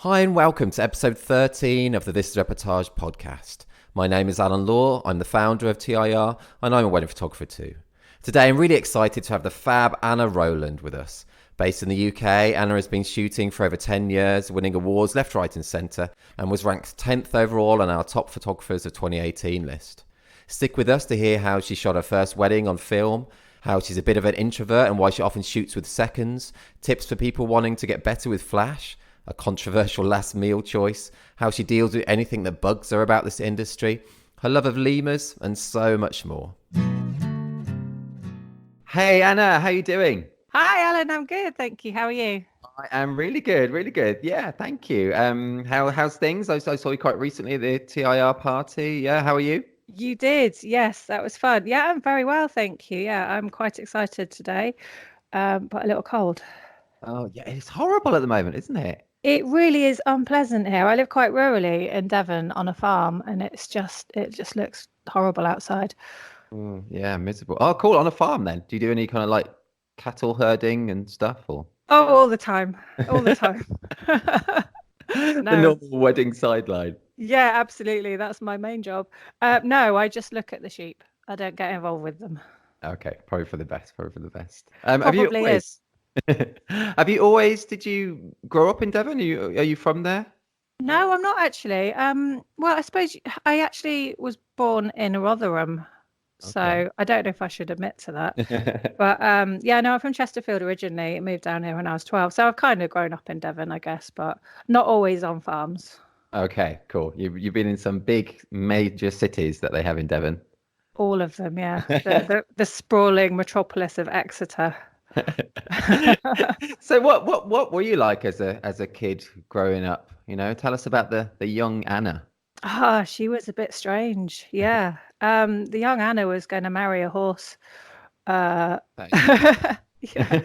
Hi and welcome to episode 13 of the This is Reportage podcast. My name is Alan Law, I'm the founder of TIR and I'm a wedding photographer too. Today I'm really excited to have the fab Anna Rowland with us. Based in the UK, Anna has been shooting for over 10 years, winning awards left, right and centre, and was ranked 10th overall on our top photographers of 2018 list. Stick with us to hear how she shot her first wedding on film, how she's a bit of an introvert and why she often shoots with seconds, tips for people wanting to get better with flash, a controversial last meal choice, how she deals with anything that bugs her about this industry, her love of lemurs, and so much more. Hey Anna, how you doing? Hi, Alan. I'm good, thank you. How are you? I am really good, really good. Yeah, thank you. How's things? I saw you quite recently at the TIR party. Yeah, how are you? You did, yes, that was fun. Yeah, I'm very well, thank you. Yeah, I'm quite excited today, but a little cold. Oh yeah, it's horrible at the moment, isn't it? It really is unpleasant here. I live quite rurally in Devon on a farm, and it just looks horrible outside. Oh, yeah, miserable. Oh, cool. On a farm then. Do you do any kind of like cattle herding and stuff or? Oh, all the time, all the time. The No, normal wedding sideline. yeah, absolutely. That's my main job. No, I just look at the sheep. I don't get involved with them. Okay, probably for the best. Probably for the best. Have you Probably always? is. Have you always? Did you grow up in Devon? Are you from there? No, I'm not actually. Well, I suppose I actually was born in Rotherham, Okay. so I don't know if I should admit to that. But yeah, no, I'm from Chesterfield originally. I moved down here when I was 12, so I've kind of grown up in Devon, I guess, but not always on farms. Okay, cool. You've been in some big major cities that they have in Devon. All of them, yeah. The sprawling metropolis of Exeter. So what were you like as a kid growing up? Tell us about the young Anna. Ah, she was a bit strange. Yeah. The young Anna was going to marry a horse. Uh, That is- yeah.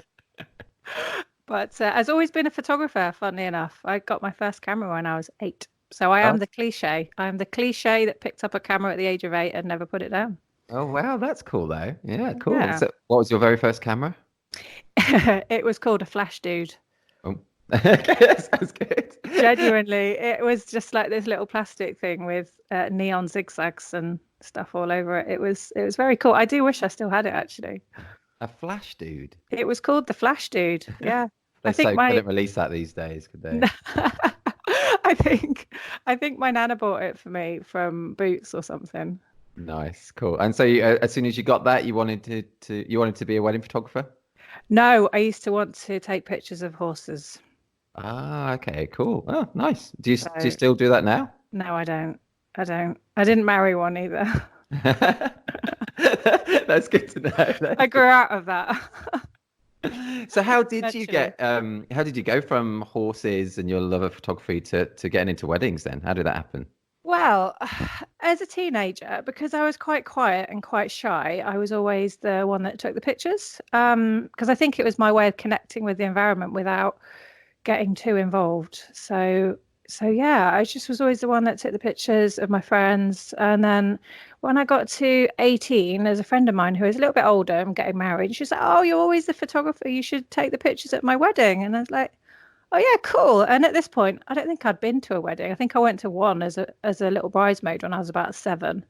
But has always been a photographer, funnily enough. I got my first camera when I was 8. So I am Oh, the cliche. I am the cliche that picked up a camera at the age of 8 and never put it down. oh wow, that's cool though. Yeah, cool. Yeah. So what was your very first camera? It was called a flash dude. Oh, okay, that sounds good. Genuinely, it was just like this little plastic thing with neon zigzags and stuff all over it. It was very cool. I do wish I still had it actually. A flash dude. It was called the flash dude. Yeah. I They think so my couldn't release that these days, could they? I think I think my nana bought it for me from Boots or something. Nice, cool. And so as soon as you got that, you wanted to be a wedding photographer? No, I used to want to take pictures of horses. Ah, okay, cool. Oh, nice. Do you So still do that now? no, I don't. I don't. I didn't marry one either. That's good to know. I That's grew good. out of that So how did you eventually. get how did you go from horses and your love of photography to getting into weddings then? How did that happen? Well, as a teenager, because I was quite quiet and quite shy, I was always the one that took the pictures. Because I think it was my way of connecting with the environment without getting too involved. So yeah, I just was always the one that took the pictures of my friends. And then when I got to 18, there's a friend of mine who is a little bit older and getting married. She's like, "Oh, you're always the photographer. You should take the pictures at my wedding." And I was like, "Oh yeah, cool." And at this point, I don't think I'd been to a wedding. I think I went to one as a little bridesmaid when I was about 7.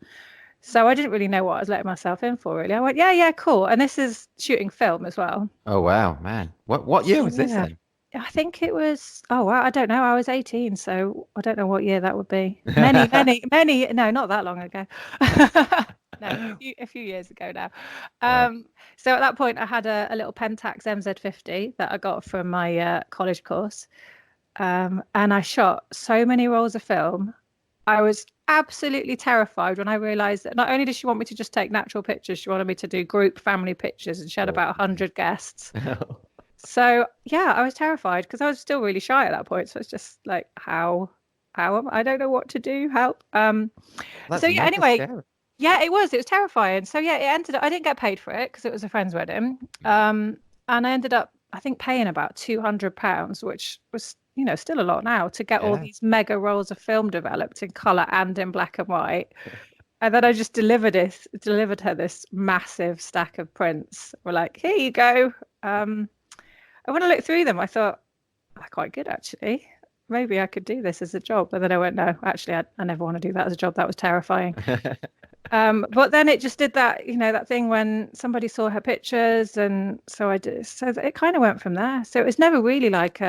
So I didn't really know what I was letting myself in for, really. I went, "Yeah, yeah, cool." And this is shooting film as well. Oh wow, man. What year So was this yeah. then? I think it was, oh, wow, I don't know. I was 18, so I don't know what year that would be. Many, many, many, no, not that long ago. No, a few years ago now. Wow. So at that point, I had a little Pentax MZ50 that I got from my college course. And I shot so many rolls of film. I was absolutely terrified when I realized that not only did she want me to just take natural pictures, she wanted me to do group family pictures, and she had Oh. about 100 guests. So yeah, I was terrified because I was still really shy at that point. So it's just like, how am I don't know what to do. Help. So That's yeah. mega Anyway, scary. yeah, it was terrifying. So yeah, it ended up. I didn't get paid for it because it was a friend's wedding. And I ended up, I think, paying about £200, which was still a lot now to get all Yeah. these mega rolls of film developed in color and in black and white. And then I just delivered her this massive stack of prints. We're like, here you go. And when I looked through them, I thought, they're quite good actually. maybe I could do this as a job. But then I went, no, actually, I never want to do that as a job. That was terrifying. But then it just did that, that thing when somebody saw her pictures, and so I did. So it kind of went from there. So it was never really like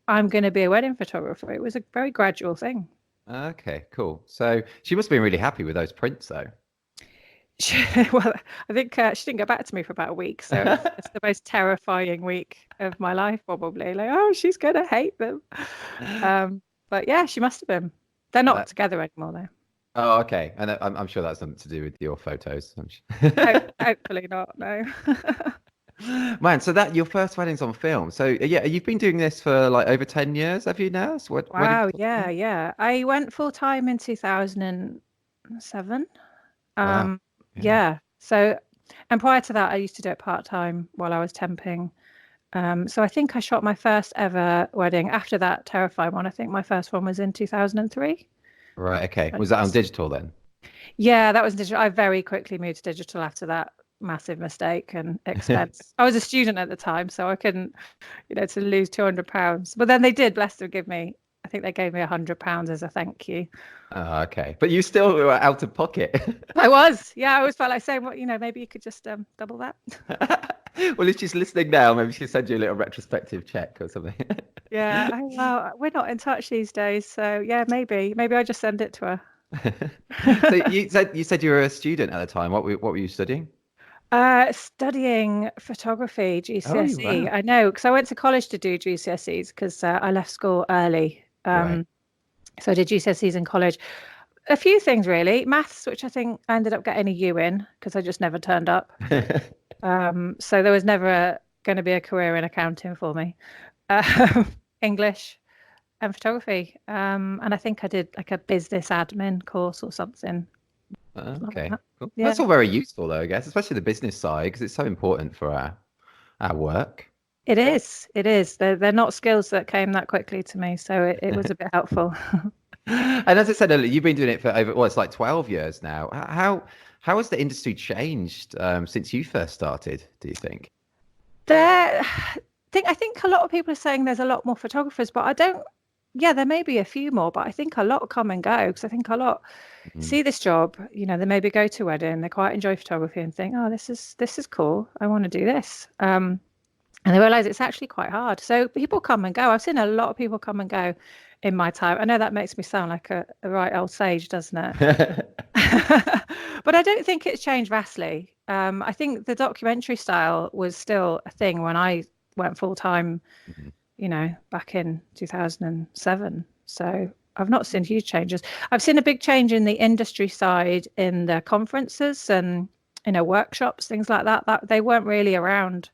I'm going to be a wedding photographer. It was a very gradual thing. Okay, cool. So she must have been really happy with those prints, though. Well, I think she didn't get back to me for about a week. So it's the most terrifying week of my life, probably. Like, oh, she's going to hate them. But yeah, she must have been. They're not That, together anymore, though. oh, okay. And I'm sure that's something to do with your photos. I'm sure. Hopefully not, no. Man, so that your first wedding's on film. So yeah, you've been doing this for like over 10 years, have you now? So what wedding Wow, yeah, photography? yeah. I went full time in 2007. Wow. Um, Yeah. yeah. So, and prior to that, I used to do it part time while I was temping. So I think I shot my first ever wedding after that terrifying one. I think my first one was in 2003. Right, okay. And Was that on digital then? yeah, that was digital. I very quickly moved to digital after that massive mistake and expense. I was a student at the time, so I couldn't, to lose £200. But then they did, bless them, give me, I think they gave me £100 as a thank you. Oh, okay. But you still were out of pocket. I was, yeah, I always felt like saying, well, maybe you could just double that. Well, if she's listening now, maybe she'll send you a little retrospective check or something. Yeah, well, we're not in touch these days, so yeah, maybe I just send it to her. So you said you were a student at the time. What were you studying? Studying photography, Oh, you GCSE. were. I know, because I went to college to do GCSEs because I left school early. Right. So I did GCSEs in college. A few things really. Maths, which I think I ended up getting a U in because I just never turned up. So there was never going to be a career in accounting for me. English and photography. And I think I did like a business admin course or something like Okay. that. Cool. Yeah. That's all very useful though, I guess, especially the business side, because it's so important for our work. It is. It is. They're not skills that came that quickly to me, so it was a bit helpful. And as I said earlier, you've been doing it for over, well, it's like 12 years now. How has the industry changed since you first started, do you think? I think a lot of people are saying there's a lot more photographers, but I don't. Yeah, there may be a few more, but I think a lot come and go because I think a lot Mhm. see this job. They maybe go to a wedding, they quite enjoy photography and think, oh, this is cool. I want to do this. And they realize it's actually quite hard. So people come and go. I've seen a lot of people come and go in my time. I know that makes me sound like a right old sage, doesn't it? But I don't think it's changed vastly. I think the documentary style was still a thing when I went full time, Mhm. back in 2007. So I've not seen huge changes. I've seen a big change in the industry side in the conferences and workshops, things like that. That they weren't really around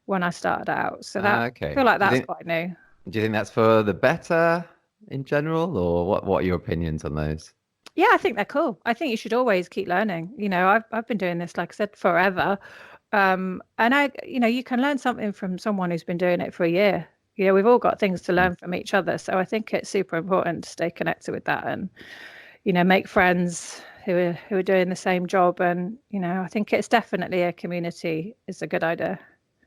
when I started out. So that I Okay. feel like Do you that's think quite new. do you think that's for the better in general, or what are your opinions on those? Yeah, I think they're cool. I think you should always keep learning. I've been doing this, like I said, forever. And you can learn something from someone who's been doing it for a year. We've all got things to Mm. learn from each other. So I think it's super important to stay connected with that and, make friends who are doing the same job. And, I think it's definitely a community is a good idea.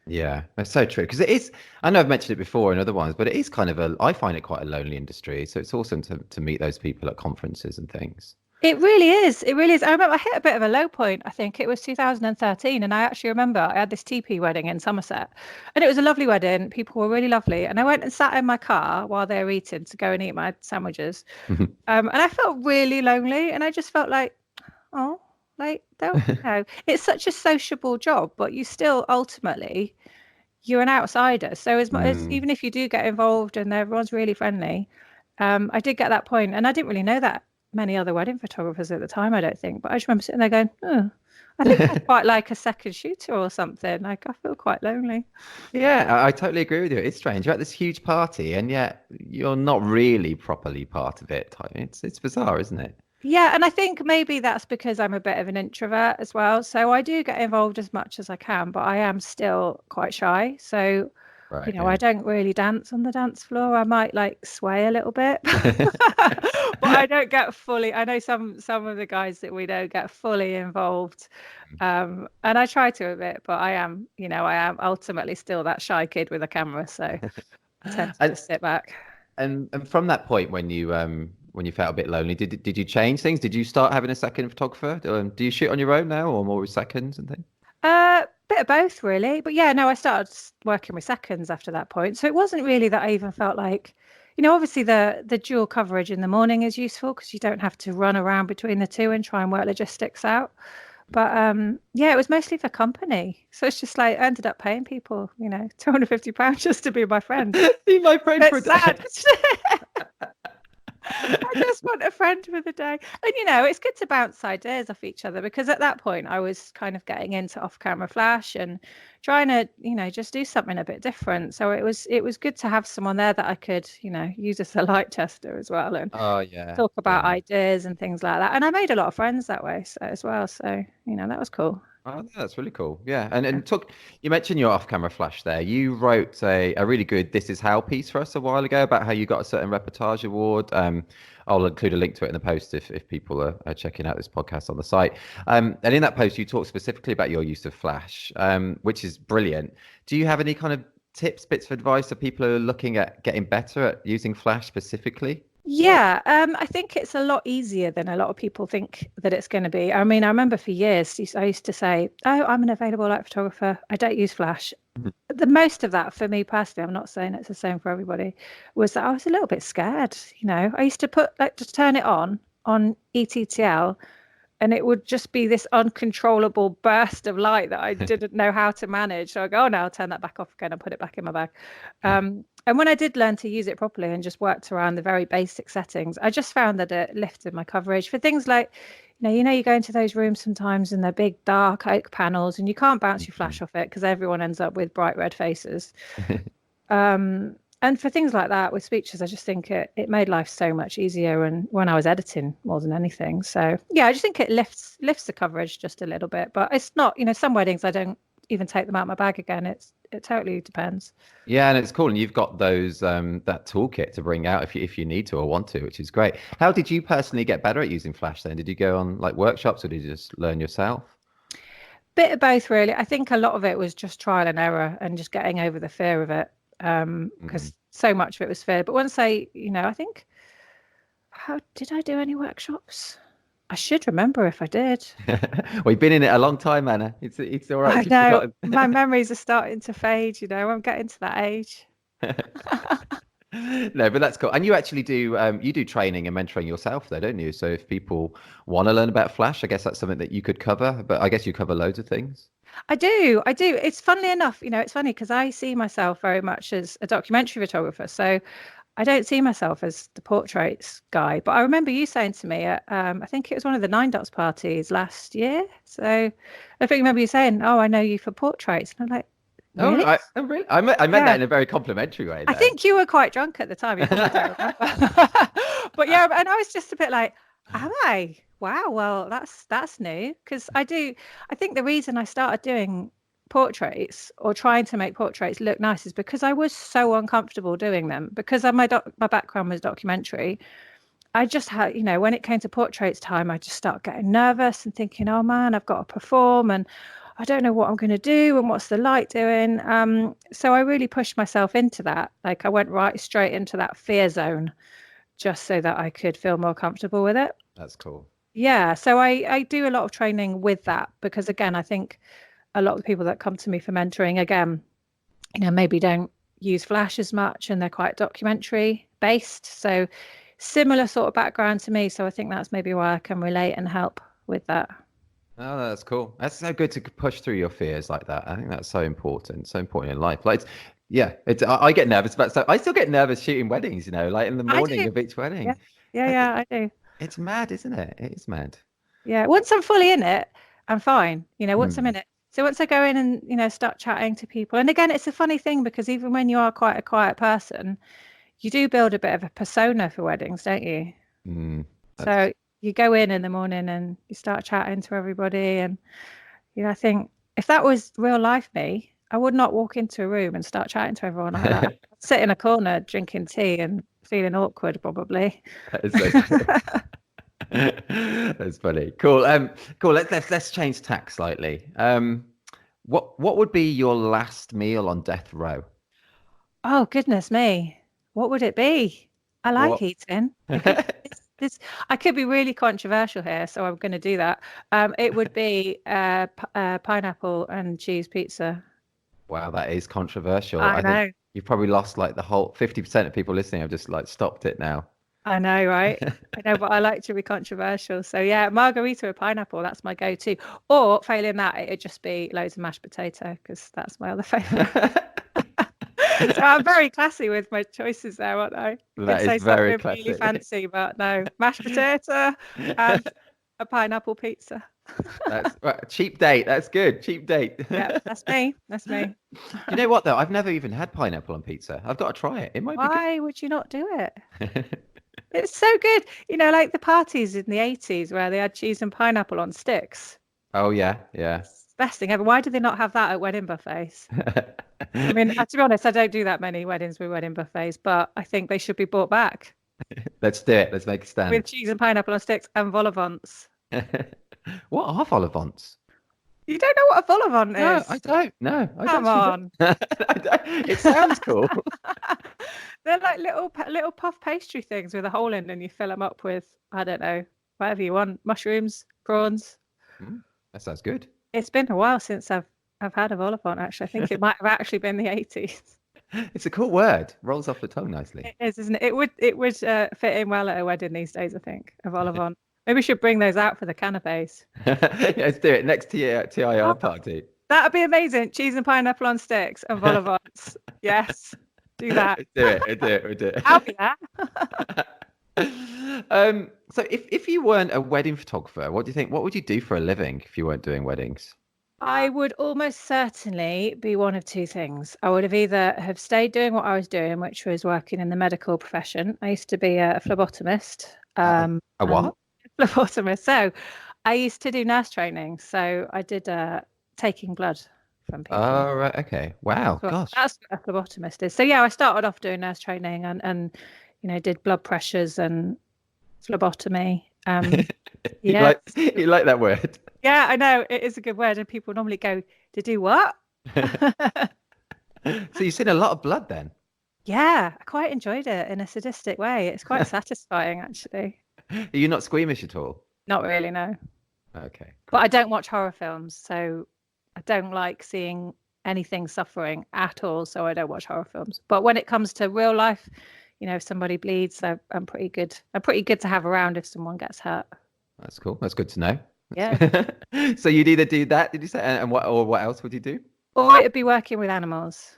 Yeah, that's so true. Because it is, I know I've mentioned it before in other ones, but it is kind of I find it quite a lonely industry. So it's awesome to meet those people at conferences and things. It really is. It really is. I remember I hit a bit of a low point. I think it was 2013. And I actually remember I had this TP wedding in Somerset. And it was a lovely wedding. People were really lovely. And I went and sat in my car while they were eating to go and eat my sandwiches. And I felt really lonely. And I just felt like, oh, like, don't, it's such a sociable job, but you still ultimately, you're an outsider. So as much as Mm. even if you do get involved and everyone's really friendly, I did get that point, and I didn't really know that many other wedding photographers at the time, I don't think. But I just remember sitting there going, oh, I think I'd quite like a second shooter or something. Like I feel quite lonely. Yeah, I totally agree with you. It's strange. You're at this huge party and yet you're not really properly part of it. It's bizarre, isn't it? Yeah, and I think maybe that's because I'm a bit of an introvert as well. So I do get involved as much as I can, but I am still quite shy. So Right, I yeah. don't really dance on the dance floor. I might like sway a little bit, but I don't get fully. I know some of the guys that we don't get fully involved, and I try to a bit, but I am ultimately still that shy kid with a camera, so I tend to And just sit back. and from that point when you felt a bit lonely, did you change things? Did you start having a second photographer? Do you shoot on your own now, or more with seconds and things? Bit of both, really. But yeah, no, I started working with seconds after that point. So it wasn't really that I even felt like, obviously the dual coverage in the morning is useful because you don't have to run around between the two and try and work logistics out. But yeah, it was mostly for company. So it's just like I ended up paying people, £250 just to be my friend. Be my friend for a It's day. sad. I just want a friend for the day. And it's good to bounce ideas off each other because at that point I was kind of getting into off-camera flash and trying to, just do something a bit different. So it was good to have someone there that I could, use as a light tester as well and Oh yeah, talk about yeah. ideas and things like that. And I made a lot of friends that way as well. So, that was cool. Oh, that's really cool. Yeah, and took you mentioned your off-camera flash there. You wrote a really good "This Is How" piece for us a while ago about how you got a certain Reportage award. I'll include a link to it in the post if people are checking out this podcast on the site. And in that post, you talk specifically about your use of flash, which is brilliant. Do you have any kind of tips, bits of advice for people who are looking at getting better at using flash specifically? Yeah, I think it's a lot easier than a lot of people think that it's going to be. I mean, I remember for years I used to say, "Oh, I'm an available light photographer. I don't use flash." The most of that for me personally, I'm not saying it's the same for everybody, was that I was a little bit scared. I used to to turn it on ETTL, and it would just be this uncontrollable burst of light that I didn't know how to manage. So I go, oh no, I'll turn that back off again and put it back in my bag. And when I did learn to use it properly and just worked around the very basic settings, I just found that it lifted my coverage for things like, you go into those rooms sometimes and they're big dark oak panels and you can't bounce your flash off it because everyone ends up with bright red faces. And for things like that with speeches, I just think it made life so much easier. And when I was editing more than anything. So yeah, I just think it lifts the coverage just a little bit. But it's not, some weddings I don't even take them out of my bag again. It totally depends. Yeah, and it's cool, and you've got those that toolkit to bring out if you need to or want to, which is great. How did you personally get better at using Flash then? Did you go on like workshops or did you just learn yourself? Bit of both, really. I think a lot of it was just trial and error and just getting over the fear of it. Because so much of it was fear. But once I think, how did I do any workshops? I should remember if I did. Well, you've been in it a long time, Anna. It's all right. I If you've know forgotten. my memories are starting to fade. I'm getting to that age. No, but that's cool. And you actually do you do training and mentoring yourself though, don't you? So if people want to learn about Flash, I guess that's something that you could cover, but I guess you cover loads of things. I do. It's funnily enough, it's funny because I see myself very much as a documentary photographer. So I don't see myself as the portraits guy. But I remember you saying to me at, I think it was one of the Nine Dots parties last year. So I think I remember you saying, "Oh, I know you for portraits." And I'm like, really? Oh, I meant that in a very complimentary way, I though. think you were quite drunk at the time. You probably don't remember. But yeah, and I was just a bit like, am I? Wow, well, that's new. Because I think the reason I started doing portraits or trying to make portraits look nice is because I was so uncomfortable doing them. Because my background was documentary. I just had, when it came to portraits time, I just started getting nervous and thinking, oh man, I've got to perform and I don't know what I'm going to do and what's the light doing. So I really pushed myself into that. Like I went right straight into that fear zone just so that I could feel more comfortable with it. That's cool. Yeah. So I do a lot of training with that because, again, I think a lot of the people that come to me for mentoring, again, maybe don't use Flash as much and they're quite documentary based. So similar sort of background to me. So I think that's maybe why I can relate and help with that. Oh, that's cool. That's so good to push through your fears like that. I think that's so important in life. Like, yeah, I get nervous about stuff. I still get nervous shooting weddings, like in the I morning do. of each Yeah. wedding. Yeah, I do. It's mad, isn't it? It is mad. Yeah. Once I'm fully in it, I'm fine. Once I'm Mm. in it. So once I go in and, start chatting to people, and again, it's a funny thing because even when you are quite a quiet person, you do build a bit of a persona for weddings, don't you? Mm. So you go in the morning and you start chatting to everybody. And, I think if that was real life me, I would not walk into a room and start chatting to everyone like that. I'd sit in a corner drinking tea and feeling awkward, probably. That is so That's funny. Cool. Cool. Let's change tack slightly. What would be your last meal on death row? Oh, goodness me. What would it be? I like What? eating. I could be really controversial here, so I'm going to do that. It would be pineapple and cheese pizza. Wow, that is controversial. I I think know, you've probably lost like the whole 50% of people listening have just like stopped it now. I know, right? I know, but I like to be controversial. So yeah, margarita with pineapple, that's my go-to. Or failing that, it'd just be loads of mashed potato because that's my other favorite. So I'm very classy with my choices there, aren't I? Could That is say very something really classic. fancy, but no, mashed potato and a pineapple pizza. That's right, cheap date. That's good. Cheap date. Yeah, that's me. That's me. You know what though? I've never even had pineapple on pizza. I've got to try it. It might be Why would you not do it? It's so good. You know, like the parties in the 80s where they had cheese and pineapple on sticks. Oh yeah, yeah. It's the best thing ever. Why do they not have that at wedding buffets? I mean, to be honest, I don't do that many weddings with wedding buffets, but I think they should be brought back Let's do it. Let's make a with stand. cheese and pineapple on sticks and vol au vents. What are vol au vents? You don't know what a vol au vent No, I is? don't. No, I Come actually on. don't. I don't. It sounds cool. They're like little puff pastry things with a hole in, and you fill them up with, I don't know, whatever you want, mushrooms, prawns. That sounds good. It's been a while since I've had a vol au vent, actually. I think it might have actually been the 80s. It's a cool word. Rolls off the tongue nicely. It is, isn't it? It would fit in well at a wedding these days, I think, a vol au vent. Maybe we should bring those out for the canapes. Let's do it next to your TIR Oh, party. that'd be amazing. Cheese and pineapple on sticks and vol au vents. Yes, do that. Let's do it. Let's do it. We'll do I'll be there. it. So if you weren't a wedding photographer, what do you think? What would you do for a living if you weren't doing weddings? I would almost certainly be one of two things. I would have either have stayed doing what I was doing, which was working in the medical profession. I used to be a phlebotomist. A And what? phlebotomist. So I used to do nurse training. So I did taking blood from people. Oh, right. Okay. Wow. Gosh. That's what a phlebotomist is. So yeah, I started off doing nurse training and did blood pressures and phlebotomy. You Yeah. like you like that word? Yeah, I know it is a good word, and people normally go to do what? So you've seen a lot of blood then? Yeah, I quite enjoyed it in a sadistic way. It's quite satisfying, actually. Are you not squeamish at all? Not really, no. Okay, But cool. I don't watch horror films, so I don't like seeing anything suffering at all, so I don't watch horror films. But when it comes to real life, if somebody bleeds, I'm pretty good. I'm pretty good to have around if someone gets hurt. That's cool. That's good to know. Yeah. So you'd either do that, did you say? And what else would you do? Or it'd be working with animals.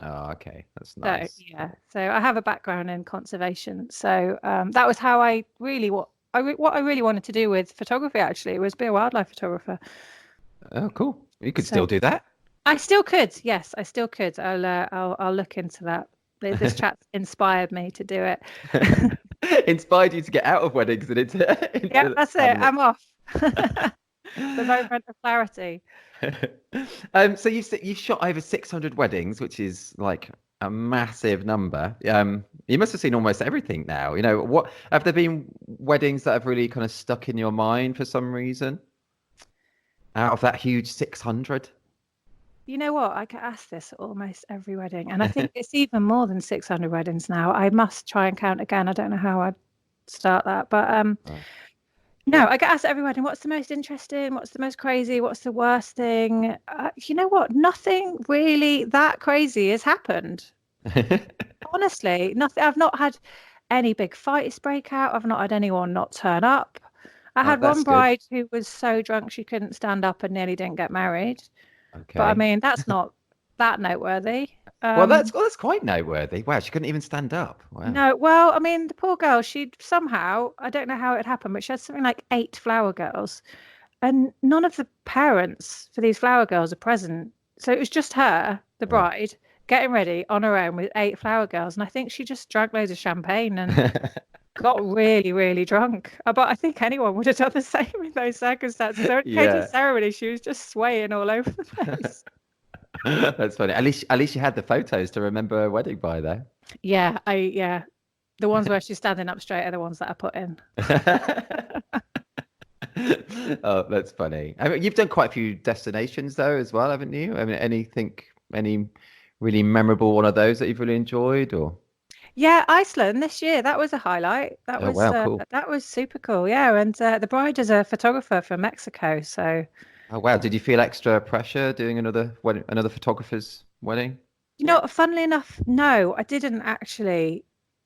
Oh, okay. That's So nice. yeah, so I have a background in conservation. So that was how I really what I really wanted to do with photography actually was be a wildlife photographer. Oh, cool. You could So still do that. I still could, yes, I still could. I'll look into that. This chat inspired me to do it. Inspired you to get out of weddings and Yeah, into that's it. animals. I'm off. The moment of clarity. So you've shot over 600 weddings, which is like a massive number. You must have seen almost everything now. What have there been weddings that have really kind of stuck in your mind for some reason out of that huge 600? You know what? I get asked this at almost every wedding, and I think it's even more than 600 weddings now. I must try and count again. I don't know how I'd start that, but Right. no, I get asked at every wedding, what's the most interesting? What's the most crazy? What's the worst thing? You know what? Nothing really that crazy has happened. Honestly, nothing. I've not had any big fights break out. I've not had anyone not turn up. I had That's one good. bride who was so drunk she couldn't stand up and nearly didn't get married. But I Okay. mean, that's not that noteworthy. Well, that's quite noteworthy. Wow, she couldn't even stand up. Wow. No, well, I mean, the poor girl, she somehow, I don't know how it happened, but she had something like 8 flower girls, and none of the parents for these flower girls are present. So it was just her, the Right. bride, getting ready on her own with 8 flower girls. And I think she just drank loads of champagne and got really, really drunk. But I think anyone would have done the same in those circumstances. So when it came to the Yeah. ceremony, she was just swaying all over the place. That's funny. At least you had the photos to remember her wedding by though. Yeah, the ones where she's standing up straight are the ones that I put in. Oh, that's funny. I mean, you've done quite a few destinations though as well, haven't you? I mean, any really memorable one of those that you've really enjoyed or? Yeah, Iceland this year. That was a highlight. Oh wow, cool. That was super cool. Yeah, and the bride is a photographer from Mexico. So, Oh wow, did you feel extra pressure doing another wedding, another photographer's wedding? funnily enough, no, I didn't actually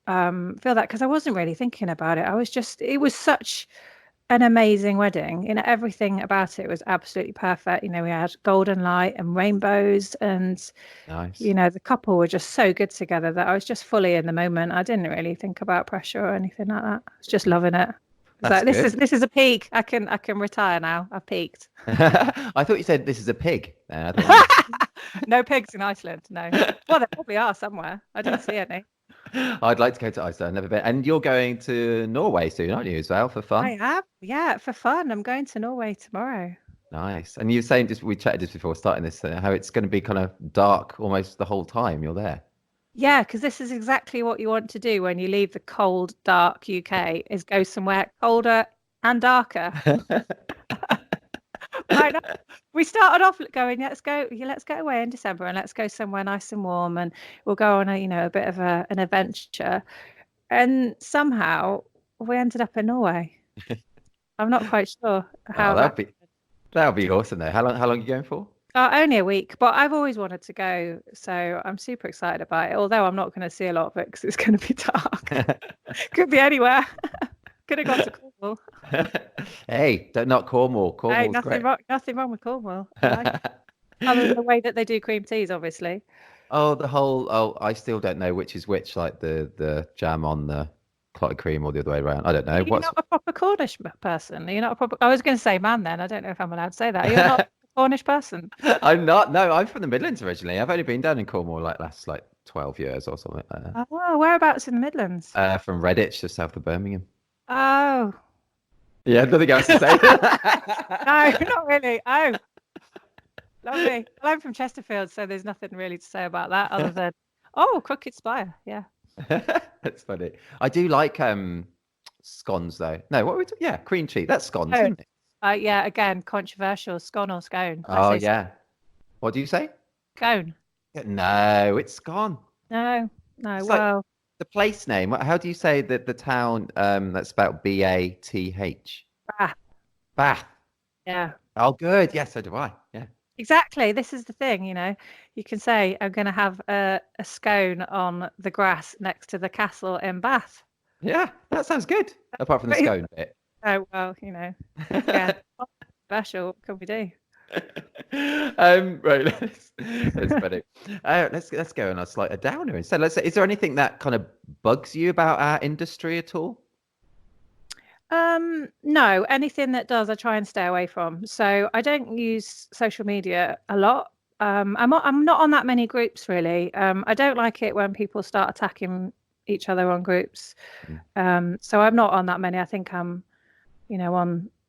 feel that because I wasn't really thinking about it. It was such an amazing wedding. Everything about it was absolutely perfect. We had golden light and rainbows, and Nice. the couple were just so good together that I was just fully in the moment. I didn't really think about pressure or anything like that. I was just loving it. It's That's like good. this is a peak. I can retire now. I've peaked. I thought you said this is a pig. I thought you No pigs in Iceland. No. Well, there probably are somewhere. I didn't see any. I'd like to go to Iceland. I've never been. And you're going to Norway soon, aren't you, as well, for fun? I am. Yeah, for fun. I'm going to Norway tomorrow. Nice. And you were saying just we chatted just before starting this, how it's going to be kind of dark almost the whole time you're there. Yeah, because this is exactly what you want to do when you leave the cold, dark UK, is go somewhere colder and darker. I know. We started off going, let's go away in December and let's go somewhere nice and warm, and we'll go on a bit of an adventure. And somehow we ended up in Norway. I'm not quite sure Oh, how that. that'll be awesome though. How long are you going for? Only a week, but I've always wanted to go, so I'm super excited about it. Although I'm not going to see a lot of it because it's going to be dark. Could be anywhere. Could have gone to Cornwall. Hey, don't knock Cornwall. Hey, Cornwall's great. nothing wrong with Cornwall. I like it. Other than the way that they do cream teas, obviously. I still don't know which is which, like the jam on the clotted cream or the other way around. I don't know. You're not a proper Cornish person. You're not a proper. I was going to say man then. I don't know if I'm allowed to say that. You're not a Cornish person. I'm not. No, I'm from the Midlands originally. I've only been down in Cornwall like last 12 years or something. Oh, whereabouts in the Midlands? From Redditch, just south of Birmingham. Oh, Yeah, nothing else to say. no, not really. Oh, lovely. Well, I'm from Chesterfield, so there's nothing really to say about that other than, Crooked Spire. Yeah. That's funny. I do like scones though. No, what were we talking? Yeah, cream cheese. That's scones, Oh, isn't it? yeah. Again, controversial. Scone or scone? I Oh say yeah. What do you say? scone. No, it's scone. No, no. It's like Well, the place name. How do you say that the town that's spelled Bath? ah, Bath. yeah. Oh, good. Yeah, so do I. Yeah. Exactly. This is the thing, you can say, I'm going to have a scone on the grass next to the castle in Bath. Yeah, that sounds good. Apart from the Pretty- scone bit. Oh, well, yeah, special. What can we do? Right. That's funny. Let's go on a downer instead. Let's say, is there anything that kind of bugs you about our industry at all? No, anything that does, I try and stay away from. So I don't use social media a lot. I'm not on that many groups really. I don't like it when people start attacking each other on groups. So I'm not on that many. I think I'm,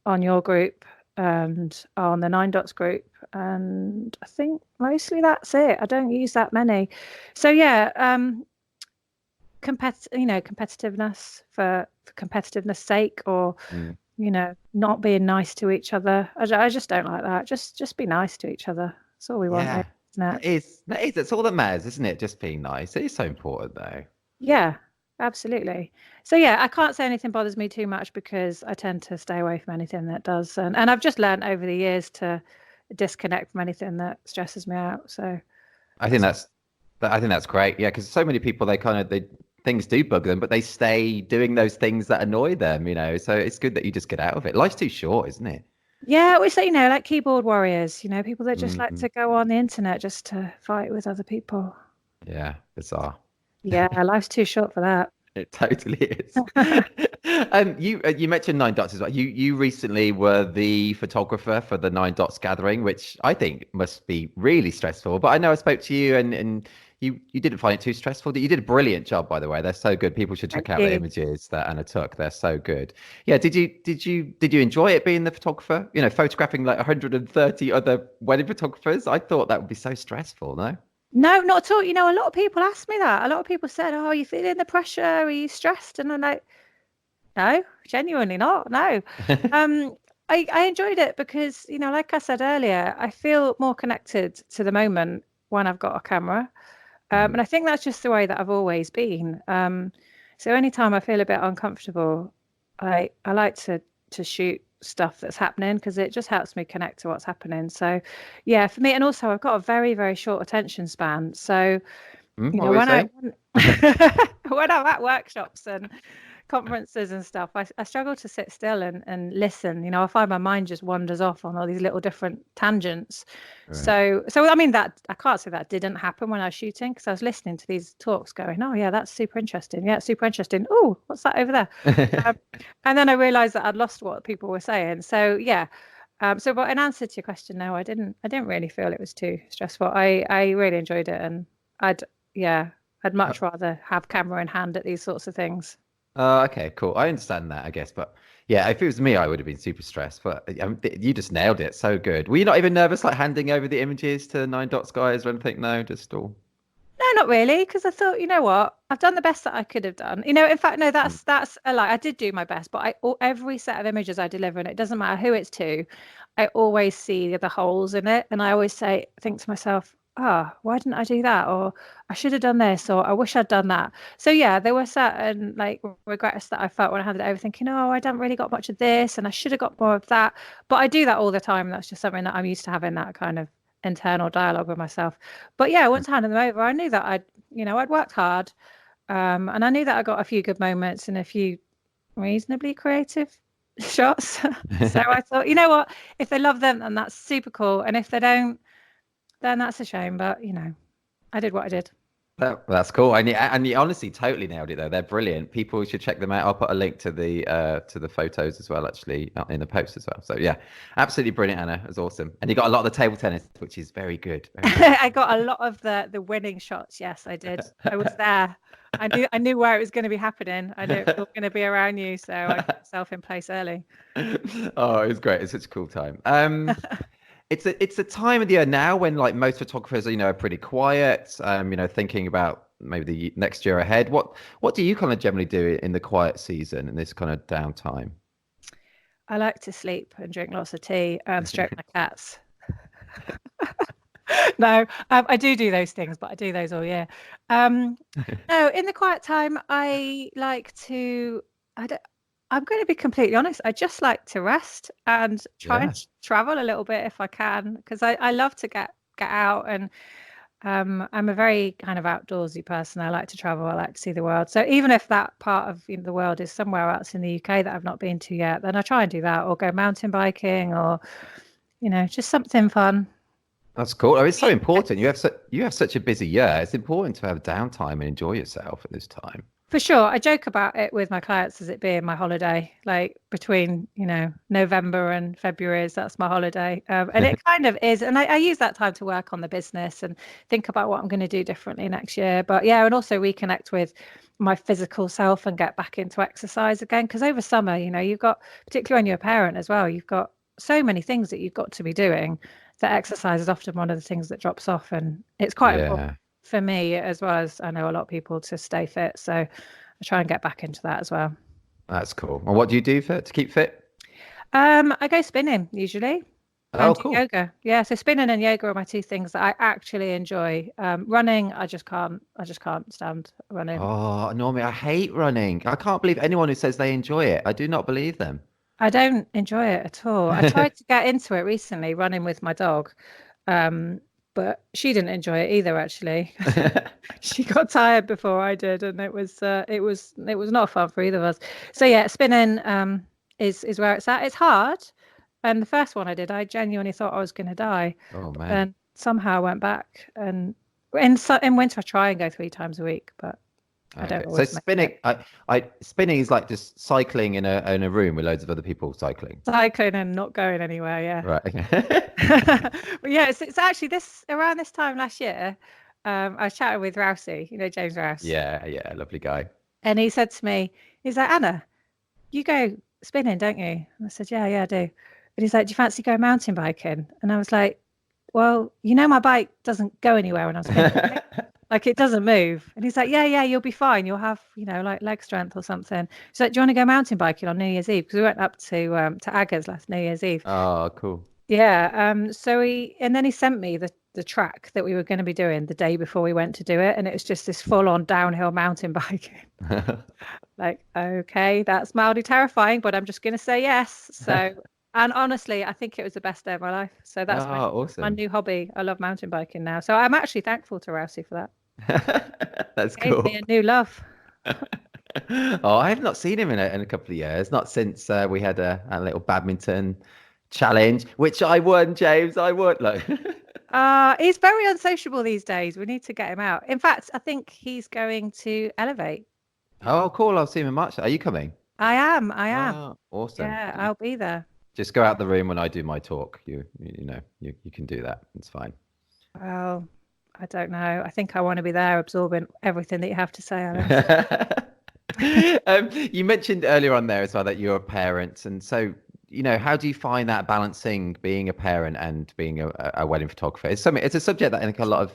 on your group and on the Nine Dots group, and I think mostly that's it. I don't use that many. So yeah, competitiveness for competitiveness sake, or not being nice to each other. I just don't like that. Just be nice to each other. That's all we want, Yeah, isn't it? that's all that matters, isn't it? Just being nice. It is so important though. Yeah, absolutely. So yeah, I can't say anything bothers me too much because I tend to stay away from anything that does, and I've just learned over the years to disconnect from anything that stresses me out. So I think that's great. Yeah, because so many people they things do bug them, but they stay doing those things that annoy them. So it's good that you just get out of it. Life's too short, isn't it? yeah, we say, like keyboard warriors, people that just like Mhm. to go on the internet just to fight with other people. Yeah, bizarre. Yeah, life's too short for that. It totally is. You mentioned Nine Dots as well. You recently were the photographer for the Nine Dots gathering, which I think must be really stressful. But I know I spoke to you and you didn't find it too stressful. You did a brilliant job, by the way. They're so good. People should check Thank out the you. images that Anna took. They're so good. Yeah. Did you enjoy it being the photographer? Photographing like 130 other wedding photographers. I thought that would be so stressful. No. No, not at all. A lot of people asked me that. A lot of people said, "Oh, are you feeling the pressure? Are you stressed?" And I'm like, "No, genuinely not. No." I enjoyed it because, like I said earlier, I feel more connected to the moment when I've got a camera. And I think that's just the way that I've always been. So anytime I feel a bit uncomfortable, I like to shoot stuff that's happening because it just helps me connect to what's happening. So yeah, for me, and also I've got a very, very short attention span. So, What were you when saying? when I'm at workshops and conferences and stuff, I struggle to sit still and listen. I find my mind just wanders off on all these little different tangents. Right. So I mean, that I can't say that didn't happen when I was shooting, because I was listening to these talks going, oh yeah, that's super interesting. Yeah, it's super interesting. Oh, what's that over there? Um, and then I realized that I'd lost what people were saying. So yeah. But in answer to your question, no, I didn't really feel it was too stressful. I really enjoyed it, and yeah, I'd much rather have camera in hand at these sorts of things. Okay, cool. I understand that, I guess, but yeah, if it was me, I would have been super stressed. But you just nailed it. So good. Were you not even nervous, like handing over the images to Nine Dots guys or anything? No, just all. No, not really, because I thought, you know what, I've done the best that I could have done. In fact, no, Mm. that's a lie. I did do my best, but every set of images I deliver, and it doesn't matter who it's to, I always see the holes in it, and I always think to myself, why didn't I do that? Or I should have done this, or I wish I'd done that. So yeah, there were certain like regrets that I felt when I handed it over, thinking, oh, I don't really got much of this, and I should have got more of that. But I do that all the time. That's just something that I'm used to having, that kind of internal dialogue with myself. But yeah, once I handed them over, I knew that I'd worked hard, and I knew that I got a few good moments and a few reasonably creative shots. So I thought, you know what, if they love them, then that's super cool, and if they don't, then that's a shame. But I did what I did. That's cool. And you honestly totally nailed it though. They're brilliant. People should check them out. I'll put a link to the photos as well, actually, in the post as well. So yeah, absolutely brilliant, Anna. It was awesome. And you got a lot of the table tennis, which is very good. Very good. I got a lot of the winning shots. Yes, I did. I was there. I knew where it was going to be happening. I knew it was all going to be around you, so I got myself in place early. Oh, it was great. It's such a cool time. It's a time of the year now when like most photographers, are pretty quiet. Thinking about maybe the next year ahead. What do you kind of generally do in the quiet season in this kind of downtime? I like to sleep and drink lots of tea and stroke my cats. No, I do those things, but I do those all year. Um, no, in the quiet time, I like to. I don't, I'm going to be completely honest. I just like to rest and try and Yeah. travel a little bit if I can, because I love to get out, and I'm a very kind of outdoorsy person. I like to travel. I like to see the world. So even if that part of the world is somewhere else in the UK that I've not been to yet, then I try and do that, or go mountain biking, or just something fun. That's cool. Oh, it's so important. You have such a busy year. It's important to have downtime and enjoy yourself at this time. For sure. I joke about it with my clients as it being my holiday, like between, November and February, that's my holiday. And it kind of is. And I use that time to work on the business and think about what I'm going to do differently next year. But yeah, and also reconnect with my physical self and get back into exercise again. Because over summer, you've got, particularly when you're a parent as well, you've got so many things that you've got to be doing, that exercise is often one of the things that drops off. And it's quite important Yeah, for me, as well as I know a lot of people, to stay fit. So I try and get back into that as well. that's cool. And what do you do to keep fit? I go spinning usually Oh, and do cool. yoga. Yeah, so spinning and yoga are my two things that I actually enjoy. Running, I just can't stand running. Oh, Normie, I hate running. I can't believe anyone who says they enjoy it. I do not believe them. I don't enjoy it at all. I tried to get into it recently, running with my dog, um, but she didn't enjoy it either. Actually, she got tired before I did, and it was not fun for either of us. So yeah, spinning is where it's at. It's hard, and the first one I did, I genuinely thought I was going to die, Oh but man. then somehow I went back, and in winter I try and go 3 times a week, but I don't Okay. So always make it. spinning is like just cycling in a room with loads of other people cycling. Cycling and not going anywhere, yeah. Right. Okay. But yeah, it's actually this around this time last year. I was chatting with Rousey, James Rouse, Yeah, yeah, lovely guy. and he said to me, he's like, Anna, you go spinning, don't you? And I said, yeah, yeah, I do. And he's like, do you fancy going mountain biking? And I was like, well, my bike doesn't go anywhere when I'm spinning. Like it doesn't move. And he's like, yeah, yeah, you'll be fine. You'll have, like leg strength or something. So do you want to go mountain biking on New Year's Eve? Because we went up to Aggers last New Year's Eve. Oh, cool. Yeah. And then he sent me the track that we were going to be doing the day before we went to do it, and it was just this full on downhill mountain biking. Like, okay, that's mildly terrifying, but I'm just going to say yes. So, and honestly, I think it was the best day of my life. So that's my Oh, my awesome. new hobby. I love mountain biking now. So I'm actually thankful to Rousey for that. That's Gave me cool. a new love. Oh, I have not seen him in a couple of years. Not since we had a little badminton challenge, which I won, James. I won. Look. He's very unsociable these days. We need to get him out. In fact, I think he's going to Elevate. Oh, cool. I'll see him in March. Are you coming? I am. Oh, awesome. Yeah, I'll be there. Just go out the room when I do my talk. You can do that. It's fine. Well, I don't know. I think I want to be there absorbing everything that you have to say, Alan. You mentioned earlier on there as well that you're a parent, and so how do you find that balancing being a parent and being a wedding photographer? It's a subject that I think a lot of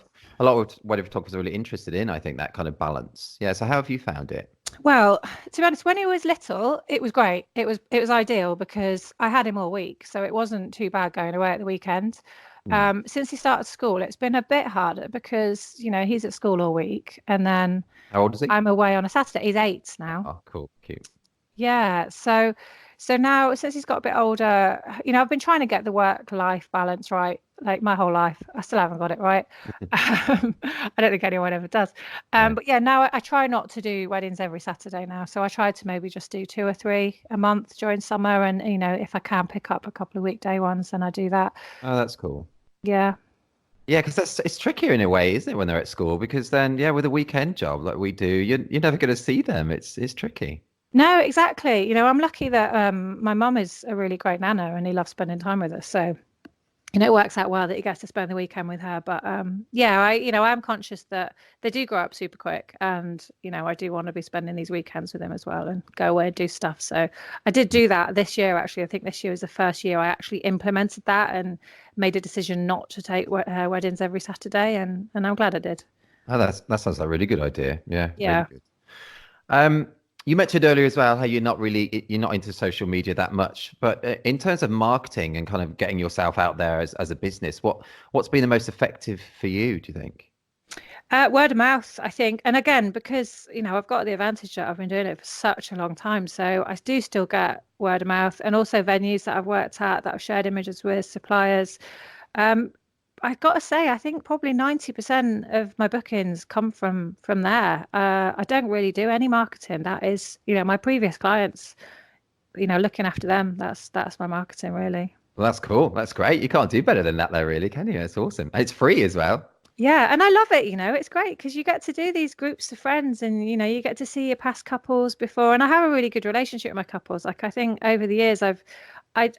wedding photographers are really interested in. I think that kind of balance. Yeah. So how have you found it? Well, to be honest, when he was little, it was great. It was ideal because I had him all week, so it wasn't too bad going away at the weekend. Hmm. Since he started school, it's been a bit harder because he's at school all week, and then How old is he? I'm away on a Saturday. He's 8 now. Oh, cool, cute. Yeah, so now since he's got a bit older, I've been trying to get the work-life balance right, like my whole life. I still haven't got it right. I don't think anyone ever does. Yeah. But yeah, now I try not to do weddings every Saturday now. So I try to maybe just do 2 or 3 a month during summer, and if I can pick up a couple of weekday ones, then I do that. Oh, that's cool. Yeah. Yeah, because it's trickier in a way, isn't it, when they're at school? Because then, yeah, with a weekend job like we do, you're never going to see them. It's tricky. No, exactly. I'm lucky that my mum is a really great nana and he loves spending time with us. So it works out well that he gets to spend the weekend with her. But yeah, I'm conscious that they do grow up super quick, and I do want to be spending these weekends with him as well and go away and do stuff. So I did do that this year. Actually, I think this year was the first year I actually implemented that and made a decision not to take weddings every Saturday, and I'm glad I did. Oh, that sounds like a really good idea. Yeah, really Yeah. good. Um, you mentioned earlier as well how you're not into social media that much, but in terms of marketing and kind of getting yourself out there as a business, what's been the most effective for you, do you think? Word of mouth, I think. And again, because, I've got the advantage that I've been doing it for such a long time. So I do still get word of mouth, and also venues that I've worked at that I've shared images with, suppliers. Um, I've got to say, I think probably 90% of my bookings come from there. I don't really do any marketing. That is, my previous clients, looking after them. That's my marketing really. Well, that's cool. That's great. You can't do better than that, though, really, can you? It's awesome. It's free as well. Yeah, and I love it, it's great because you get to do these groups of friends and you get to see your past couples before, and I have a really good relationship with my couples. Like I think over the years I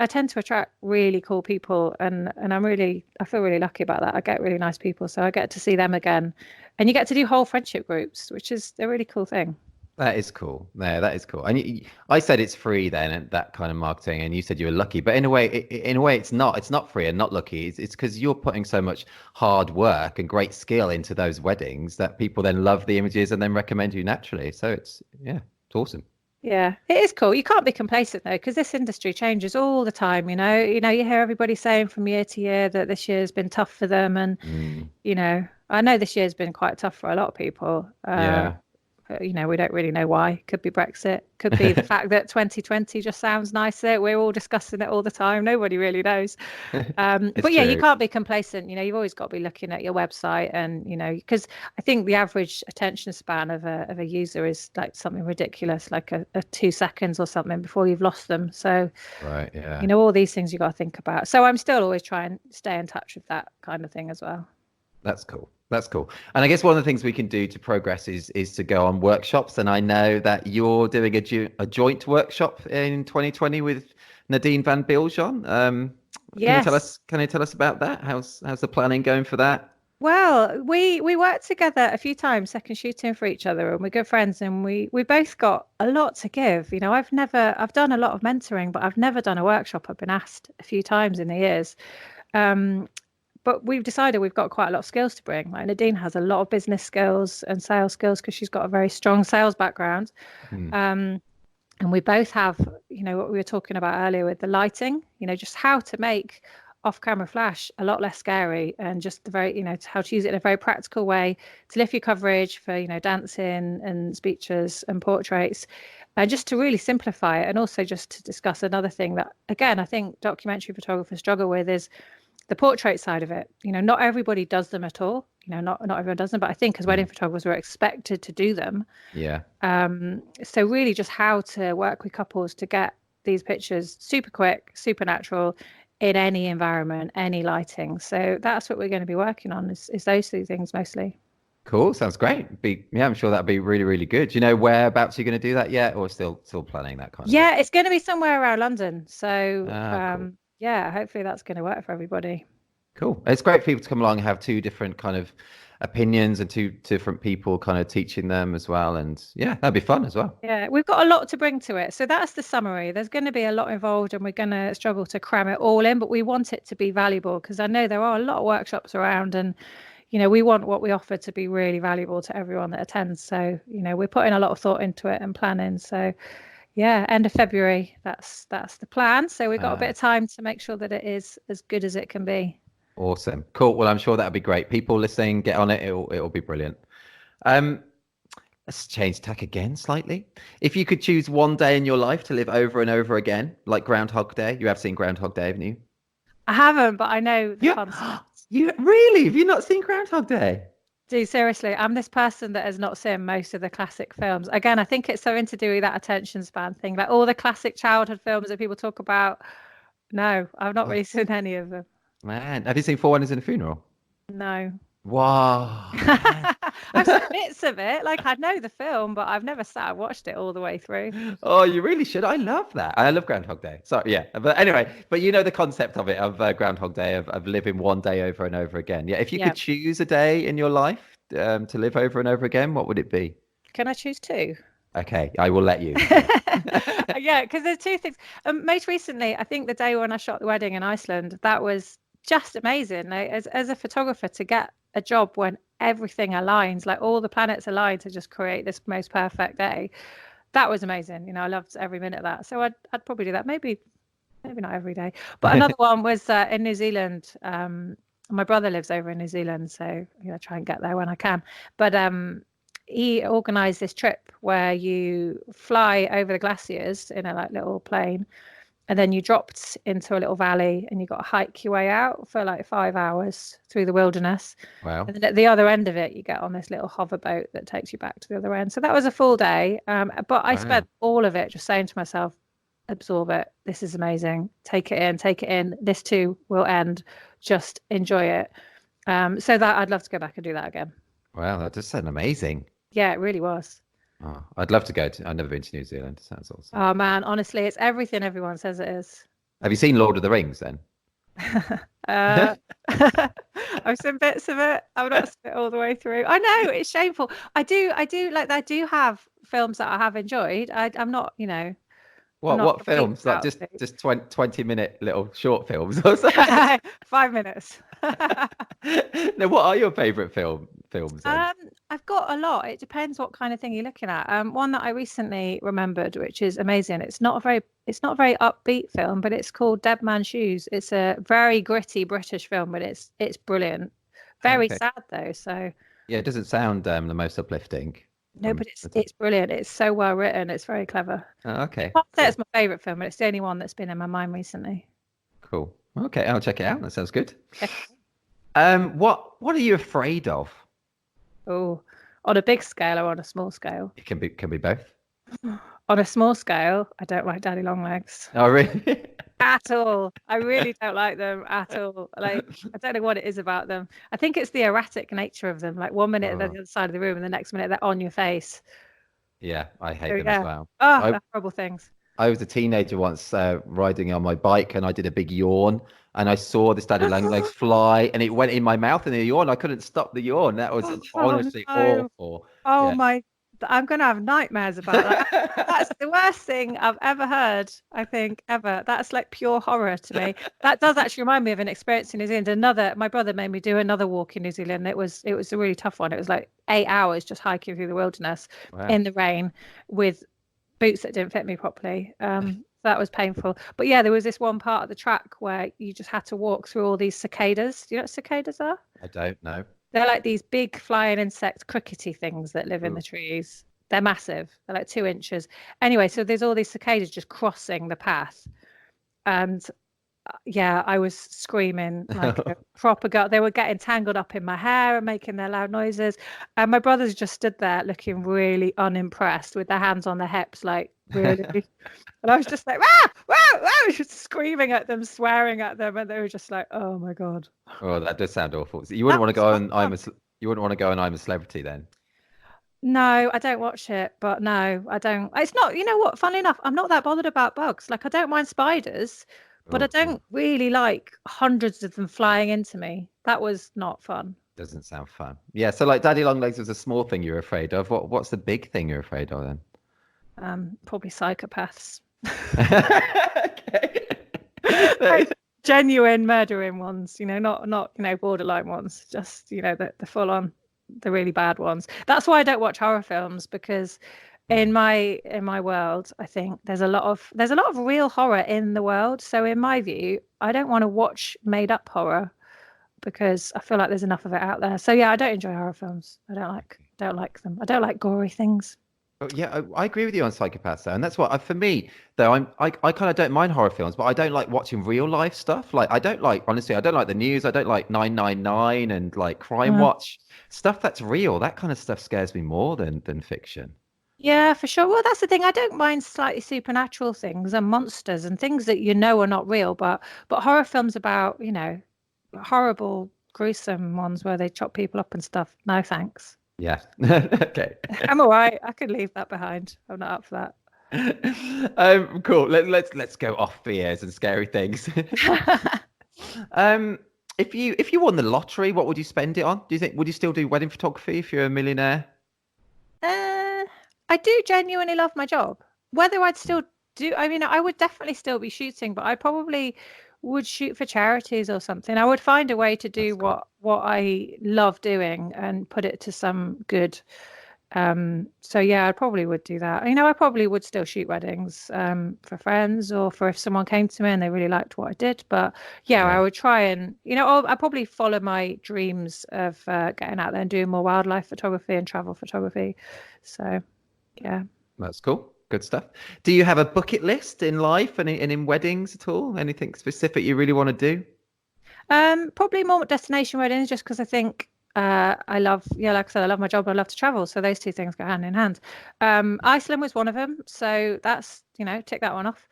tend to attract really cool people, and I feel really lucky about that. I get really nice people, so I get to see them again. And you get to do whole friendship groups, which is a really cool thing. That is cool. Yeah, that is cool. And I said it's free then, and that kind of marketing, and you said you were lucky. But in a way, it's not. It's not free and not lucky. It's because you're putting so much hard work and great skill into those weddings that people then love the images and then recommend you naturally. So it's awesome. Yeah, it is cool. You can't be complacent though, because this industry changes all the time. You hear everybody saying from year to year that this year's been tough for them, and Mm, I know this year's been quite tough for a lot of people. yeah, We don't really know why. Could be Brexit. Could be the fact that 2020 just sounds nicer. We're all discussing it all the time. Nobody really knows. it's But yeah, you true. can't be complacent. You've always got to be looking at your website, and because I think the average attention span of a user is like something ridiculous, like a 2 seconds or something before you've lost them. So Right. Yeah. all these things you got to think about. So I'm still always trying to stay in touch with that kind of thing as well. That's cool. That's cool. And I guess one of the things we can do to progress is to go on workshops. And I know that you're doing a joint workshop in 2020 with Nadine van Biljon. Yes. Can you tell us about that? How's the planning going for that? Well, we worked together a few times, second shooting for each other, and we're good friends, and we both got a lot to give. I've done a lot of mentoring, but I've never done a workshop. I've been asked a few times in the years. Um, but we've decided we've got quite a lot of skills to bring. Like Nadine has a lot of business skills and sales skills because she's got a very strong sales background. Hmm. Um, and we both have, what we were talking about earlier with the lighting, just how to make off-camera flash a lot less scary, and just the very, how to use it in a very practical way to lift your coverage for, dancing and speeches and portraits, and just to really simplify it. And also just to discuss another thing that, again, I think documentary photographers struggle with is the portrait side of it. Not everybody does them at all. Not everyone does them, but I think as wedding photographers, we're expected to do them. Yeah. So really just how to work with couples to get these pictures super quick, super natural, in any environment, any lighting. So that's what we're going to be working on, is those two things mostly. Cool. Sounds great. Yeah, I'm sure that'd be really, really good. Do you know whereabouts you're going to do that yet, or still planning that kind of Yeah, thing? it's going to be somewhere around London. So Cool. yeah, hopefully that's going to work for everybody. Cool. It's great for people to come along and have two different kind of opinions and two different people kind of teaching them as well. And yeah, that'd be fun as well. Yeah, we've got a lot to bring to it. So that's the summary. There's going to be a lot involved, and we're going to struggle to cram it all in, but we want it to be valuable, because I know there are a lot of workshops around, and we want what we offer to be really valuable to everyone that attends. So, we're putting a lot of thought into it and planning. So yeah, end of February, that's the plan. So we've got a bit of time to make sure that it is as good as it can be. Awesome. Cool. Well, I'm sure that'll be great. People listening, get on it. It'll be brilliant. Let's change tack again slightly. If you could choose one day in your life to live over and over again, like Groundhog Day, you have seen Groundhog Day, haven't you? I haven't, but I know the Yeah. concept. You really? Have you not seen Groundhog Day? Dude, seriously, I'm this person that has not seen most of the classic films. Again, I think it's something to do with that attention span thing. Like all the classic childhood films that people talk about. No, I've not really seen any of them. Man, have you seen Four Weddings and a Funeral? No. Wow, man. I've seen bits of it. Like I know the film, but I've never sat and watched it all the way through. Oh, you really should. I love that. I love Groundhog Day. So yeah, but anyway, but you know the concept of it, of Groundhog Day, of living one day over and over again. Yeah, if you Yeah. could choose a day in your life to live over and over again, what would it be? Can I choose two? Okay, I will let you. Yeah, because there's two things. Most recently, I think the day when I shot the wedding in Iceland, that was just amazing. Like, as a photographer, to get a job when everything aligns, like all the planets align to just create this most perfect day, that was amazing. I loved every minute of that. So I'd probably do that. Maybe not every day. But another one was in New Zealand. My brother lives over in New Zealand, so try and get there when I can. But he organised this trip where you fly over the glaciers in a little plane, and then you dropped into a little valley, and you got to hike your way out for 5 hours through the wilderness. Wow. And then at the other end of it, you get on this little hover boat that takes you back to the other end. So that was a full day. But I spent all of it just saying to myself, absorb it. This is amazing. Take it in, take it in. This too will end. Just enjoy it. So that I'd love to go back and do that again. Wow, that does sound amazing. Yeah, it really was. Oh, I'd love to go to. I've never been to New Zealand. It sounds awesome. Oh man, honestly, it's everything everyone says it is. Have you seen Lord of the Rings then? I've seen bits of it. I've not seen it all the way through. I know it's shameful. I do have films that I have enjoyed. I'm not, What films? Like just 20-minute little short films or something? 5 minutes. No, what are your favorite films then? I've got a lot. It depends what kind of thing you're looking at. One that I recently remembered, which is amazing. It's not a very upbeat film, but it's called Dead Man's Shoes. It's a very gritty British film, but it's brilliant. Very sad though. So yeah, it doesn't sound the most uplifting. No, but it's brilliant. It's so well written. It's very clever. Oh, okay. I can't say it's my favorite film, but it's the only one that's been in my mind recently. Cool. Okay, I'll check it out. That sounds good. What are you afraid of? Oh, on a big scale or on a small scale? It can be both. On a small scale, I don't like daddy long legs. Oh, really? At all. I really don't like them at all. Like, I don't know what it is about them. I think it's the erratic nature of them. Like 1 minute they're the other side of the room, and the next minute they're on your face. Yeah, I hate them as well. Oh, they're horrible things. I was a teenager once riding on my bike, and I did a big yawn, and I saw this daddy long legs fly, and it went in my mouth in a yawn. I couldn't stop the yawn. That was honestly awful. Oh my! I'm going to have nightmares about that. That's the worst thing I've ever heard, I think, ever. That's like pure horror to me. That does actually remind me of an experience in New Zealand. My brother made me do another walk in New Zealand. It was a really tough one. It was like 8 hours just hiking through the wilderness in the rain with boots that didn't fit me properly. that was painful. But yeah, there was this one part of the track where you just had to walk through all these cicadas. Do you know what cicadas are? I don't know. They're like these big flying insect crickety things that live in the Ooh. trees. They're massive. They're like 2 inches. Anyway, so there's all these cicadas just crossing the path. And yeah, I was screaming like a proper girl. They were getting tangled up in my hair and making their loud noises. And my brothers just stood there looking really unimpressed with their hands on their hips, like really. And I was just like, wow, wow, wow, just screaming at them, swearing at them. And they were just like, oh my God. Oh, that does sound awful. So you wouldn't That want to was go not on fun. You wouldn't want to go on I'm a Celebrity then. No, I don't watch it, but no, I don't. It's not, you know what, funnily enough, I'm not that bothered about bugs. Like, I don't mind spiders, but I Oh, don't really like hundreds of them flying into me. That was not fun. doesn't sound fun. Yeah, so like Daddy Longlegs was a small thing you're afraid of. What's the big thing you're afraid of then? Probably psychopaths. Okay. Like, genuine murdering ones, not borderline ones, just the full on, the really bad ones. That's why I don't watch horror films, because in my world, I think there's a lot of real horror in the world. So in my view, I don't want to watch made up horror, because I feel like there's enough of it out there. So yeah, I don't enjoy horror films. I don't like them. I don't like gory things. Oh, yeah, I agree with you on psychopaths though, and that's what for me though. I kind of don't mind horror films, but I don't like watching real life stuff. Like I don't like honestly, I don't like the news. I don't like 999 and like Crime Mm. Watch stuff that's real. That kind of stuff scares me more than fiction. Yeah, for sure. Well, that's the thing. I don't mind slightly supernatural things and monsters and things that are not real, but horror films about, horrible, gruesome ones where they chop people up and stuff. No, thanks. Yeah. Okay. I'm all right. I could leave that behind. I'm not up for Cool. Let's go off fears and scary things. that. Um, if you won the lottery, what would you spend it on? Do you think would you still do wedding photography if you're a millionaire? Uh, I do genuinely love my job. Whether I'd still do, I mean, I would definitely still be shooting, but I probably would shoot for charities or something. I would find a way to do That's good. what I love doing and put it to some good. So yeah, I probably would do that. I probably would still shoot weddings for friends, or for if someone came to me and they really liked what I did. But yeah, I Yeah, would try and I probably follow my dreams of getting out there and doing more wildlife photography and travel photography. So yeah. that's cool. Good stuff. Do you have a bucket list in life and in weddings at all? Anything specific you really want to do? Probably more destination weddings, just because I think I love, yeah, like I said, I love my job. I love to travel, so those two things go hand in hand. Iceland was one of them, so that's tick that one off.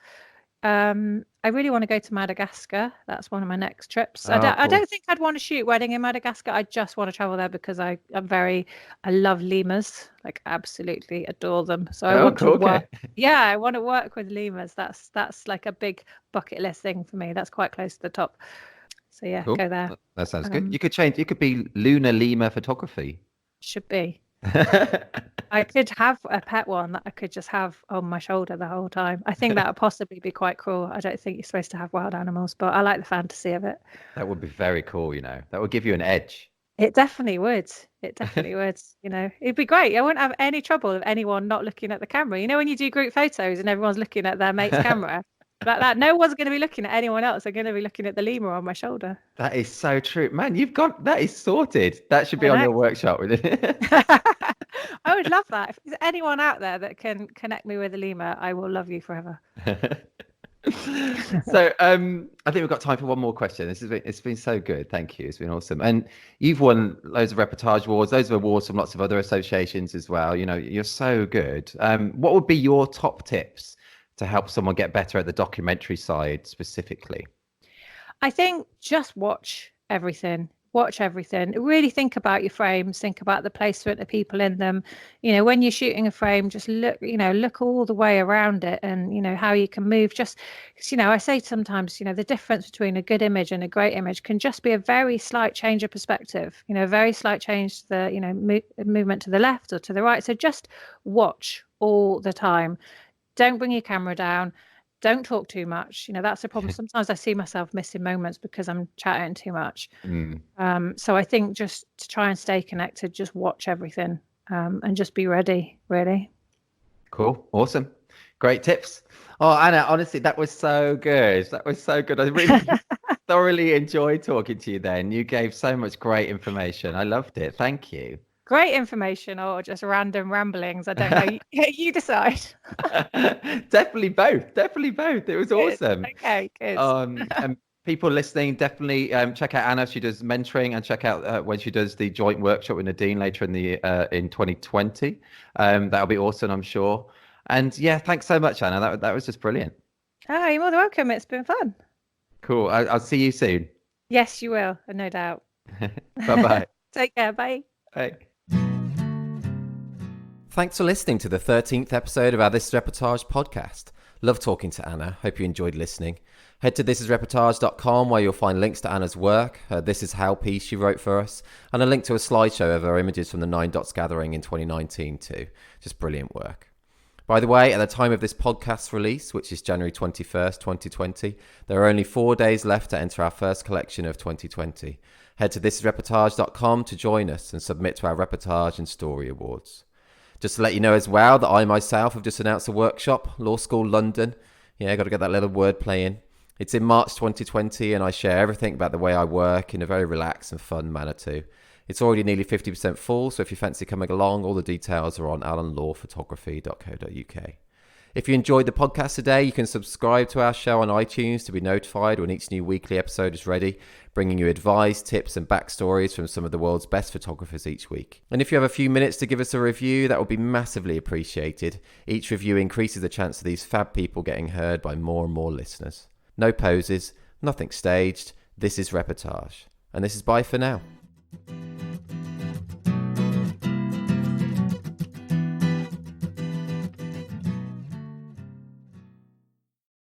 I really want to go to Madagascar. That's one of my next trips. I Oh, don't, I cool. don't think I'd want to shoot wedding in Madagascar. I just want to travel there because I love lemurs, like absolutely adore them. So I Oh, want to cool. work. Okay. Yeah, I want to work with lemurs. That's like a big bucket list thing for me. That's quite close to the top. So yeah, Cool. go there. That sounds good. Um, You could change. You could be Lunar Lemur photography. should be. I could have a pet one that I could just have on my shoulder the whole time. I think that would possibly be quite cruel. I don't think you're supposed to have wild animals, but I like the fantasy of it. That would be very cool, That would give you an edge. It definitely would. It definitely would. It'd be great. I wouldn't have any trouble of anyone not looking at the camera. When you do group photos and everyone's looking at their mate's camera, like that, no one's going to be looking at anyone else. They're going to be looking at the lemur on my shoulder. That is so true. Man, that is sorted. That should be I on know. your workshop, wouldn't it? I would love that. If there's anyone out there that can connect me with a lemur, I will love you forever. So, I think we've got time for one more question. It's been so good. Thank you. It's been awesome. And you've won loads of reportage awards, loads of awards from lots of other associations as well. You're so good. What would be your top tips to help someone get better at the documentary side specifically? I think just watch everything. Watch everything. Really think about your frames. Think about the placement of people in them. When you're shooting a frame, just look all the way around it, and how you can move. Just because I say sometimes, the difference between a good image and a great image can just be a very slight change of perspective. A very slight change to the movement to the left or to the right. So just watch all the time. Don't bring your camera down. Don't talk too much. That's the problem. Sometimes I see myself missing moments because I'm chatting too much. Mm, So I think just to try and stay connected, just watch everything, and just be ready, really. cool. Awesome. Great tips. Oh, Anna, honestly, that was so good. That was so good. I really thoroughly enjoyed talking to you then. You gave so much great information. I loved it. Thank you. Great information or just random ramblings. I don't know. You decide. Definitely both. Definitely both. It was Good. awesome. Okay, good. And people listening, definitely check out Anna. She does mentoring, and check out when she does the joint workshop with Nadine later in 2020. That'll be awesome, I'm sure. And yeah, thanks so much, Anna. That was just brilliant. Oh, you're more than welcome. It's been fun. Cool. I'll see you soon. Yes, you will. No doubt. Bye-bye. Take care. Bye. Bye. Thanks for listening to the 13th episode of our This Is Reportage podcast. Love talking to Anna. Hope you enjoyed listening. Head to thisisreportage.com where you'll find links to Anna's work, her This Is How piece she wrote for us, and a link to a slideshow of her images from the 9 Dots gathering in 2019 too. Just brilliant work. By the way, at the time of this podcast's release, which is January 21st, 2020, there are only 4 days left to enter our first collection of 2020. Head to thisisreportage.com to join us and submit to our Reportage and Story Awards. Just to let you know as well that I myself have just announced a workshop, Law School London. Yeah, got to get that little wordplay in. It's in March 2020 and I share everything about the way I work in a very relaxed and fun manner too. It's already nearly 50% full, so if you fancy coming along, all the details are on alanlawphotography.co.uk. If you enjoyed the podcast today, you can subscribe to our show on iTunes to be notified when each new weekly episode is ready, bringing you advice, tips and backstories from some of the world's best photographers each week. And if you have a few minutes to give us a review, that would be massively appreciated. Each review increases the chance of these fab people getting heard by more and more listeners. No poses, nothing staged. This is Reportage. And this is bye for now.